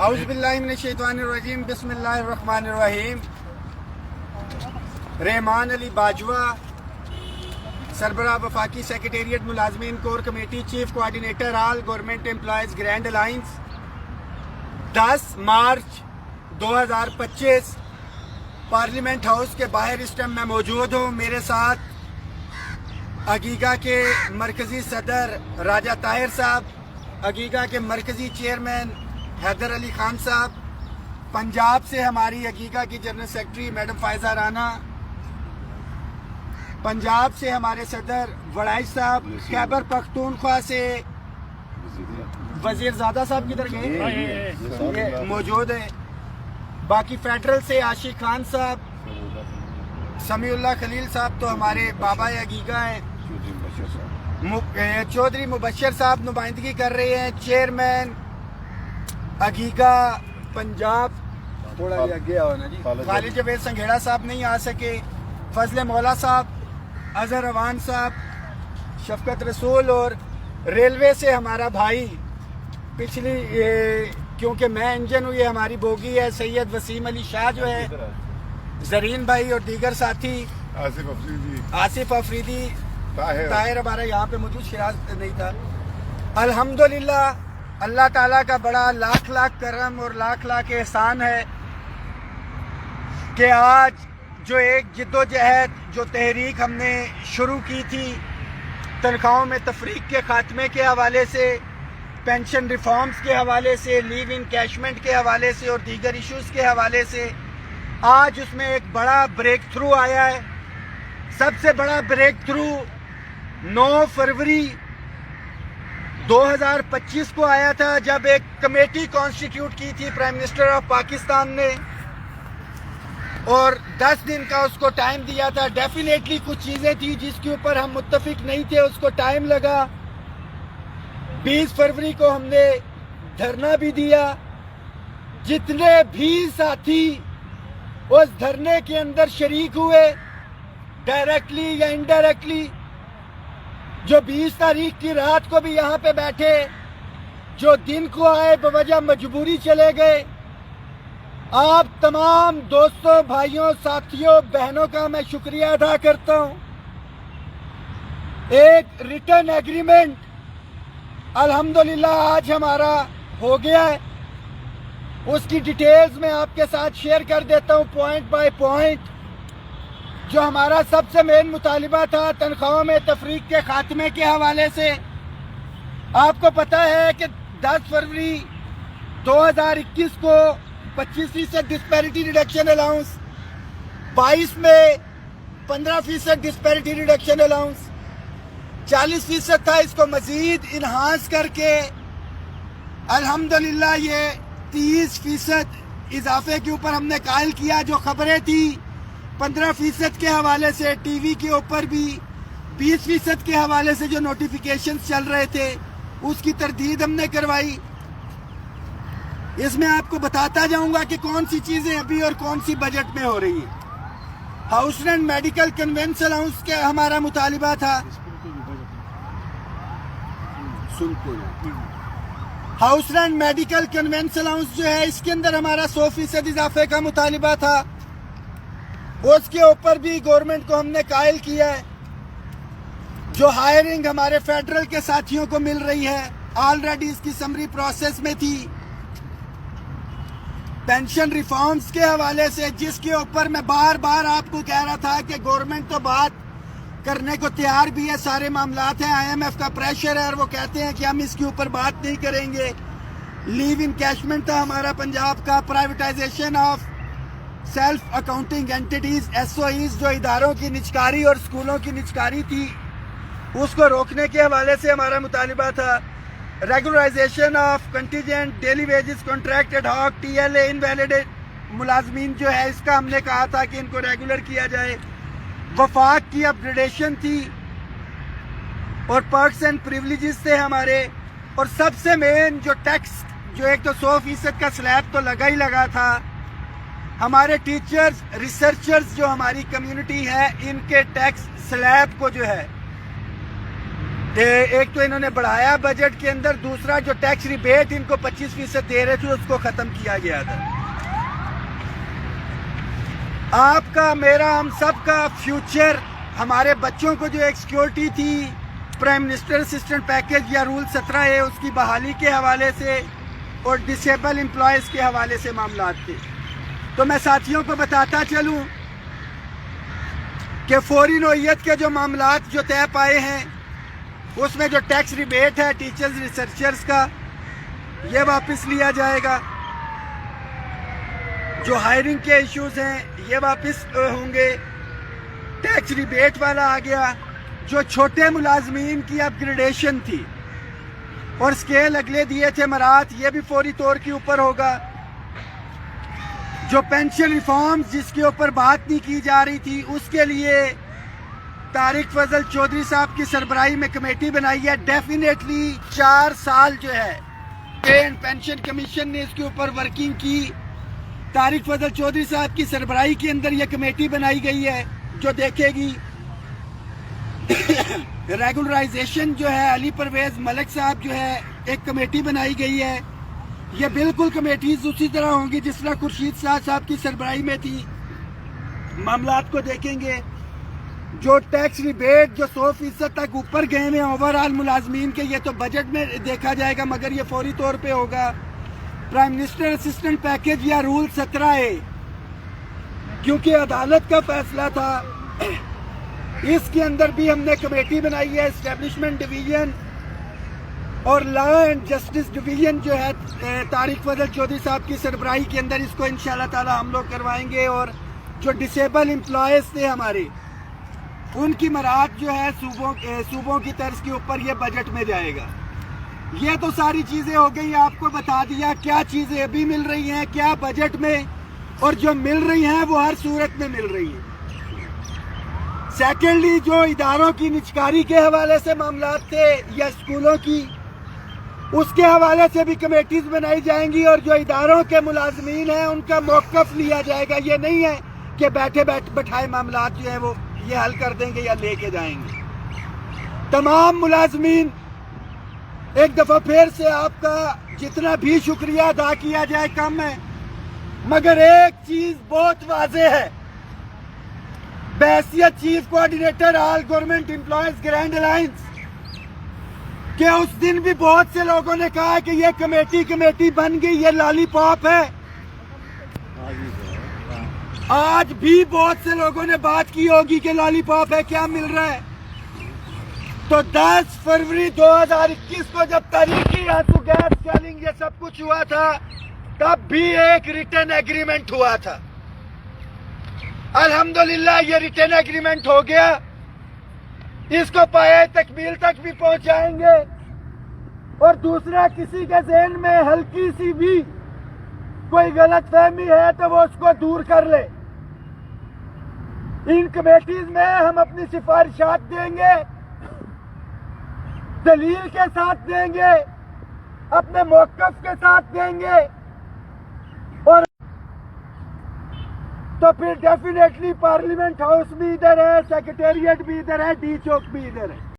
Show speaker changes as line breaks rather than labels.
اعوذ باللہ من الشیطان الرجیم بسم اللہ الرحمن الرحیم. رحمان علی باجوہ، سربراہ وفاقی سیکریٹریٹ ملازمین کور کمیٹی، چیف کوآرڈینیٹر آل government employees grand alliance. 10 March 2025 parliament house کے باہر اس ٹائم میں موجود ہوں. میرے ساتھ عقیقہ کے مرکزی صدر راجہ طاہر صاحب، عقیقہ کے مرکزی چیئرمین حیدر علی خان صاحب، پنجاب سے ہماری عقیقہ کی general secretary madam Faiza Rana, Punjab سے ہمارے صدر وڑائچ صاحب، خیبر پختونخوا سے وزیر زادہ صاحب کدھر گئے یہ موجود ہیں. باقی فیڈرل سے عاشق خان صاحب، سمیع اللہ خلیل صاحب تو ہمارے بابا عقیقہ ہیں. چودھری مبشر صاحب نمائندگی کر رہے ہیں، چیئرمین عقیقہ پنجاب. تھوڑا آگے آؤ نا جی. خالد جاوید سنگھیڑا صاحب نہیں آ سکے. فضل مولا صاحب، اظہر روان صاحب، شفقت رسول. اور ریلوے سے ہمارا بھائی پچھلی کیونکہ میں انجن ہوں، یہ ہماری بوگی ہے، سید وسیم علی شاہ جو ہے، زرین بھائی اور دیگر ساتھی، آصف افریدی، طاہر ہمارا یہاں پہ موجود، شیراز نہیں تھا. الحمدللہ اللہ تعالیٰ کا بڑا لاکھ لاکھ کرم اور لاکھ لاکھ احسان ہے کہ آج جو ایک جد و جہد، جو تحریک ہم نے شروع کی تھی تنخواہوں میں تفریق کے خاتمے کے حوالے سے، پینشن ریفارمز کے حوالے سے، لیو انکیشمنٹ کے حوالے سے اور دیگر ایشوز کے حوالے سے، آج اس میں ایک بڑا بریک تھرو آیا ہے. سب سے بڑا بریک تھرو 9 فروری 2025 کو آیا تھا، جب ایک کمیٹی کانسٹیٹیوٹ کی تھی پرائم منسٹر آف پاکستان نے، اور 10 دن کا اس کو ٹائم دیا تھا. ڈیفینیٹلی کچھ چیزیں تھی جس کے اوپر ہم متفق نہیں تھے، اس کو ٹائم لگا. 20 فروری کو ہم نے دھرنا بھی دیا. جتنے بھی ساتھی اس دھرنے کے اندر شریک ہوئے ڈائریکٹلی یا انڈائریکٹلی، جو 20 تاریخ کی رات کو بھی یہاں پہ بیٹھے، جو دن کو آئے بوجہ مجبوری چلے گئے، آپ تمام دوستوں، بھائیوں، ساتھیوں، بہنوں کا میں شکریہ ادا کرتا ہوں. ایک ریٹن ایگریمنٹ الحمدللہ آج ہمارا ہو گیا ہے. اس کی ڈیٹیلز میں آپ کے ساتھ شیئر کر دیتا ہوں پوائنٹ بائی پوائنٹ. جو ہمارا سب سے مین مطالبہ تھا تنخواہوں میں تفریق کے خاتمے کے حوالے سے، آپ کو پتہ ہے کہ 10 فروری 2021 کو 25% ڈسپیرٹی ریڈکشن الاؤنس، 22 میں 15% ڈسپیرٹی ریڈکشن الاؤنس، 40% تھا. اس کو مزید انہانس کر کے الحمدللہ یہ 30% اضافے کے اوپر ہم نے قائل کیا. جو خبریں تھی 15% کے حوالے سے، ٹی وی کے اوپر بھی 20% کے حوالے سے جو نوٹیفیکیشنز چل رہے تھے، اس کی تردید ہم نے کروائی. اس میں آپ کو بتاتا جاؤں گا کہ کون سی چیزیں ابھی اور کون سی بجٹ میں ہو رہی ہیں. House rent medical conveyance allowance کا ہمارا مطالبہ تھا. House rent medical conveyance allowance جو ہے، اس کے اندر ہمارا 100% اضافے کا مطالبہ تھا. اس کے اوپر بھی گورنمنٹ کو ہم نے قائل کیا ہے. جو ہائرنگ ہمارے فیڈرل کے ساتھیوں کو مل رہی ہے، آلریڈی اس کی سمری پروسیس میں تھی. پینشن ریفارمز کے حوالے سے، جس کے اوپر میں بار بار آپ کو کہہ رہا تھا کہ گورنمنٹ تو بات کرنے کو تیار بھی ہے، سارے معاملات ہیں، IMF کا پریشر ہے اور وہ کہتے ہیں کہ ہم اس کے اوپر بات نہیں کریں گے. لیو انکیشمنٹ تھا ہمارا پنجاب کا، privatisation of self accounting entities, SOEs، جو اداروں کی نجکاری اور اسکولوں کی نجکاری تھی، اس کو روکنے کے حوالے سے ہمارا مطالبہ تھا. Regularisation of contingent daily wages contract ad hoc TLA invalid ملازمین جو ہے، اس کا ہم نے کہا تھا کہ ان کو ریگولر کیا جائے. وفاق کی اپ گریڈیشن تھی اور پرکس اینڈ پریولیجز تھے ہمارے. اور سب سے مین جو ٹیکس، جو ایک تو 100% کا سلیب تو لگا ہی لگا تھا. ہمارے ٹیچرز، ریسرچرز جو ہماری کمیونٹی ہے، ان کے ٹیکس سلیب کو جو ہے ایک تو انہوں نے بڑھایا بجٹ کے اندر، دوسرا جو ٹیکس ریبیٹ ان کو 25% دے رہے تھے اس کو ختم کیا گیا تھا۔ آپ کا، میرا، ہم سب کا فیوچر، ہمارے بچوں کو جو ایک سیکیورٹی تھی پرائم منسٹر اسسٹنٹ پیکیج یا رول 17A اس کی بحالی کے حوالے سے اور ڈسیبل امپلائیز کے حوالے سے معاملات تھے۔ تو میں ساتھیوں کو بتاتا چلوں کہ فوری نوعیت کے جو معاملات جو طے پائے ہیں اس میں جو ٹیکس ریبیٹ ہے ٹیچرز ریسرچرز کا یہ واپس لیا جائے گا، جو ہائرنگ کے ایشوز ہیں یہ واپس ہوں گے، ٹیکس ریبیٹ والا آ گیا، جو چھوٹے ملازمین کی اپ گریڈیشن تھی اور سکیل اگلے دیے تھے مراعات یہ بھی فوری طور کے اوپر ہوگا، جو پینشن ریفارمز جس کے اوپر بات نہیں کی جا رہی تھی اس کے لیے طارق فضل چودھری صاحب کی سربراہی میں کمیٹی بنائی ہے۔ ڈیفینیٹلی 4 سال جو ہے پینشن کمیشن نے اس کے اوپر ورکنگ کی، طارق فضل چودھری صاحب کی سربراہی کے اندر یہ کمیٹی بنائی گئی ہے جو دیکھے گی ریگولرائزیشن جو ہے علی پرویز ملک صاحب جو ہے ایک کمیٹی بنائی گئی ہے، یہ بالکل کمیٹیز اسی طرح ہوں گی جس طرح خورشید صاحب کی سربراہی میں تھی، معاملات کو دیکھیں گے۔ جو ٹیکس ریبیٹ جو 100% تک اوپر گئے ہیں اوورآل ملازمین کے یہ تو بجٹ میں دیکھا جائے گا مگر یہ فوری طور پہ ہوگا۔ پرائم منسٹر اسسٹنٹ پیکیج یا رول 17A کیونکہ عدالت کا فیصلہ تھا اس کے اندر بھی ہم نے کمیٹی بنائی ہے، اسٹیبلشمنٹ ڈویژن اور لا اینڈ جسٹس ڈویژن جو ہے طارق فضل چودھری صاحب کی سربراہی کے اندر، اس کو انشاءاللہ تعالی ہم لوگ کروائیں گے، اور جو ڈسیبل امپلائیز تھے ہمارے ان کی مراعات جو ہے صوبوں کی طرز کے اوپر یہ بجٹ میں جائے گا۔ یہ تو ساری چیزیں ہو گئی، آپ کو بتا دیا کیا چیزیں ابھی مل رہی ہیں کیا بجٹ میں، اور جو مل رہی ہیں وہ ہر صورت میں مل رہی ہیں۔ سیکنڈلی جو اداروں کی نجکاری کے حوالے سے معاملات تھے یا اسکولوں کی، اس کے حوالے سے بھی کمیٹیز بنائی جائیں گی اور جو اداروں کے ملازمین ہیں ان کا موقف لیا جائے گا۔ یہ نہیں ہے کہ بٹھائے معاملات جو ہیں وہ یہ حل کر دیں گے یا لے کے جائیں گے۔ تمام ملازمین ایک دفعہ پھر سے آپ کا جتنا بھی شکریہ ادا کیا جائے کم ہے، مگر ایک چیز بہت واضح ہے، بحیثیت چیف کوآرڈینیٹر آل گورنمنٹ امپلائیز گرینڈ الائنس کہ اس دن بھی بہت سے لوگوں نے کہا کہ یہ کمیٹی بن گئی، یہ لالی پاپ ہے۔ آج بھی بہت سے لوگوں نے بات کی ہوگی کہ لالی پاپ ہے، کیا مل رہا ہے؟ تو 10 فروری 2021 کو جب تاریخی آنسو گیس سیلنگ یہ سب کچھ ہوا تھا تب بھی ایک ریٹن ایگریمنٹ ہوا تھا۔ الحمدللہ یہ ریٹن ایگریمنٹ ہو گیا، اس کو پائے تکمیل تک بھی پہنچائیں گے، اور دوسرا کسی کے ذہن میں ہلکی سی بھی کوئی غلط فہمی ہے تو وہ اس کو دور کر لے۔ ان کمیٹیز میں ہم اپنی سفارشات دیں گے، دلیل کے ساتھ دیں گے، اپنے موقف کے ساتھ دیں گے، اور تو پھر ڈیفینیٹلی پارلیمنٹ ہاؤس بھی ادھر ہے، سیکریٹریٹ بھی ادھر ہے، ڈی چوک بھی ادھر ہے۔